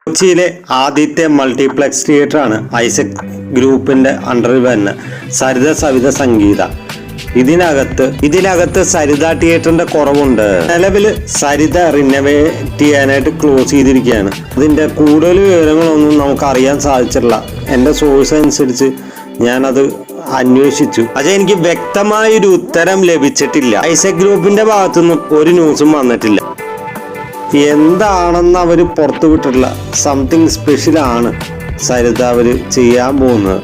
കൊച്ചിയിലെ ആദ്യത്തെ മൾട്ടിപ്ലക്സ് തിയേറ്ററാണ് ഐസക് ഗ്രൂപ്പിന്റെ അണ്ടറിൽ വരുന്ന സരിത സവിത സംഗീത. ഇതിനകത്ത് സരിത തിയേറ്ററിന്റെ കുറവുണ്ട്. നിലവില് സരിത റിനോവേറ്റ് ചെയ്യാനായിട്ട് ക്ലോസ് ചെയ്തിരിക്കുകയാണ്. അതിന്റെ കൂടുതൽ വിവരങ്ങളൊന്നും നമുക്ക് അറിയാൻ സാധിച്ചിട്ടില്ല. എന്റെ സോഴ്സ് അനുസരിച്ച് ഞാനത് അന്വേഷിച്ചു. പക്ഷെ എനിക്ക് വ്യക്തമായൊരു ഉത്തരം ലഭിച്ചിട്ടില്ല. ഐസക് ഗ്രൂപ്പിന്റെ ഭാഗത്തുനിന്നും ഒരു ന്യൂസും വന്നിട്ടില്ല. എന്താണെന്ന് അവര് പുറത്തുവിട്ടിട്ടില്ല. സംതിങ് സ്പെഷ്യലാണ് സരിത അവര് ചെയ്യാൻ പോകുന്നത്.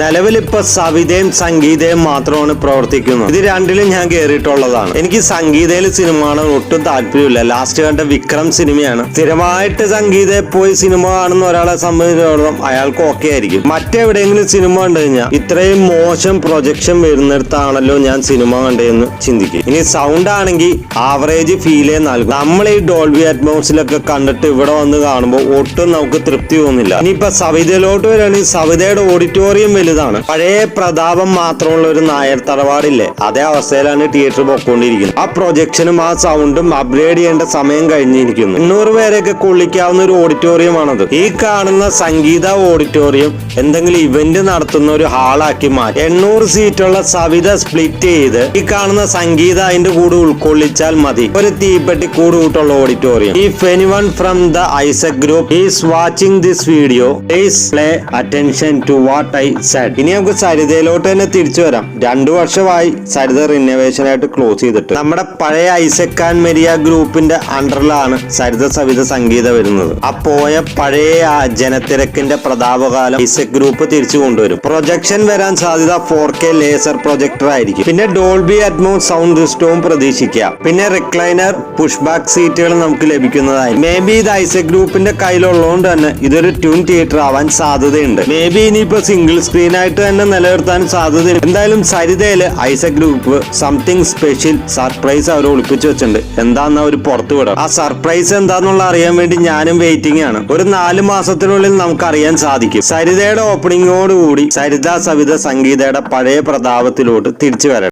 നിലവിലിപ്പോ സവിതയും സംഗീതയും മാത്രമാണ് പ്രവർത്തിക്കുന്നത്. ഇത് രണ്ടിലും ഞാൻ കയറിയിട്ടുള്ളതാണ്. എനിക്ക് സംഗീതയിൽ സിനിമ കാണാൻ ഒട്ടും താല്പര്യമില്ല. ലാസ്റ്റ് കണ്ട വിക്രം സിനിമയാണ്. സ്ഥിരമായിട്ട് സംഗീതയെ പോയി സിനിമ കാണുന്ന ഒരാളെ സംബന്ധിച്ചിടത്തോളം അയാൾക്ക് ഓക്കെ ആയിരിക്കും. മറ്റെവിടെയെങ്കിലും സിനിമ കണ്ടു കഴിഞ്ഞാൽ ഇത്രയും മോശം പ്രൊജക്ഷൻ വരുന്നിടത്താണല്ലോ ഞാൻ സിനിമ കണ്ടതെന്ന് ചിന്തിക്കും. ഇനി സൗണ്ട് ആണെങ്കിൽ ആവറേജ് ഫീലേ നൽകും. നമ്മൾ ഈ ഡോൾബി അറ്റ്മോസിലൊക്കെ കണ്ടിട്ട് ഇവിടെ വന്ന് കാണുമ്പോൾ ഒട്ടും നമുക്ക് തൃപ്തി തോന്നില്ല. ഇനിയിപ്പോ സവിതയിലോട്ട് വരികയാണെങ്കിൽ സവിതയുടെ ഓഡിറ്റോറിയം വലുതാണ്. പഴയ പ്രതാപം മാത്രമുള്ള ഒരു നായർ തറവാടില്ലേ, അതേ അവസ്ഥയിലാണ് തിയേറ്റർ പോയിക്കൊണ്ടിരിക്കുന്നത്. ആ പ്രൊജക്ഷനും ആ സൗണ്ടും അപ്ഗ്രേഡ് ചെയ്യേണ്ട സമയം കഴിഞ്ഞിരിക്കുന്നു. 800 പേരെയൊക്കെ കൊള്ളിക്കാവുന്ന ഒരു ഓഡിറ്റോറിയമാണത്. ഈ കാണുന്ന സംഗീത ഓഡിറ്റോറിയം എന്തെങ്കിലും ഇവന്റ് നടത്തുന്ന ഒരു ഹാളാക്കി മാറ്റി 800 സീറ്റുള്ള സവിത സ്പ്ലിറ്റ് ചെയ്ത് ഈ കാണുന്ന സംഗീത അതിന്റെ കൂടെ ഉൾക്കൊള്ളിച്ചാൽ മതി. ഒരു തീപ്പെട്ടി കൂടുകൂട്ടുള്ള auditorium. If anyone from the Isaac group is watching this video, please play attention to what I said. ഇനി നമുക്ക് സരിതയിലോട്ട് തന്നെ തിരിച്ചു വരാം. 2 വർഷമായി സരിത റിനോവേഷൻ ആയിട്ട് ക്ലോസ് ചെയ്തിട്ട്. നമ്മുടെ പഴയ ഐസക് ആൻഡ് മെരിയ ഗ്രൂപ്പിന്റെ അണ്ടറിലാണ് സരിത സവിത സംഗീത വരുന്നത്. ആ പോയ പഴയ ജനത്തിരക്കിന്റെ പ്രതാപകാലം ഐസക് ഗ്രൂപ്പ് തിരിച്ചു കൊണ്ടുവരും. പ്രൊജക്ഷൻ വരാൻ സാധ്യത 4K ലേസർ പ്രൊജക്ടർ ആയിരിക്കും. പിന്നെ ഡോൾബി അറ്റ്മോസ് സൗണ്ട് സിസ്റ്റവും പ്രതീക്ഷിക്കാം. പിന്നെ റിക്ലൈനർ പുഷ് ബാക്ക് സീറ്റുകൾ നമുക്ക് ലഭിക്കുന്നതായി. മേ ബി ഇത് ഐസക് ഗ്രൂപ്പിന്റെ കയ്യിലുള്ളതുകൊണ്ട് തന്നെ ഇതൊരു ട്യൂൺ തിയേറ്റർ ആവാൻ സാധ്യതയുണ്ട്. മേ ബി ഇനിയിപ്പോ സിംഗിൾ സ്ക്രീൻ ആയിട്ട് തന്നെ നിലനിർത്താൻ സാധ്യതയുണ്ട്. എന്തായാലും സരിതയില് Isaac group something special surprise അവർ ഒളിപ്പിച്ചു വെച്ചിട്ടുണ്ട്. എന്താന്ന് അവർ പുറത്തു വിടാം. ആ സർപ്രൈസ് എന്താന്നുള്ള അറിയാൻ വേണ്ടി ഞാനും വെയിറ്റിംഗ് ആണ്. ഒരു 4 മാസത്തിനുള്ളിൽ നമുക്ക് അറിയാൻ സാധിക്കും. സരിതയുടെ ഓപ്പണിങ്ങോടുകൂടി സരിത സവിത സംഗീതയുടെ പഴയ പ്രതാപത്തിലോട്ട് തിരിച്ചു വരണം.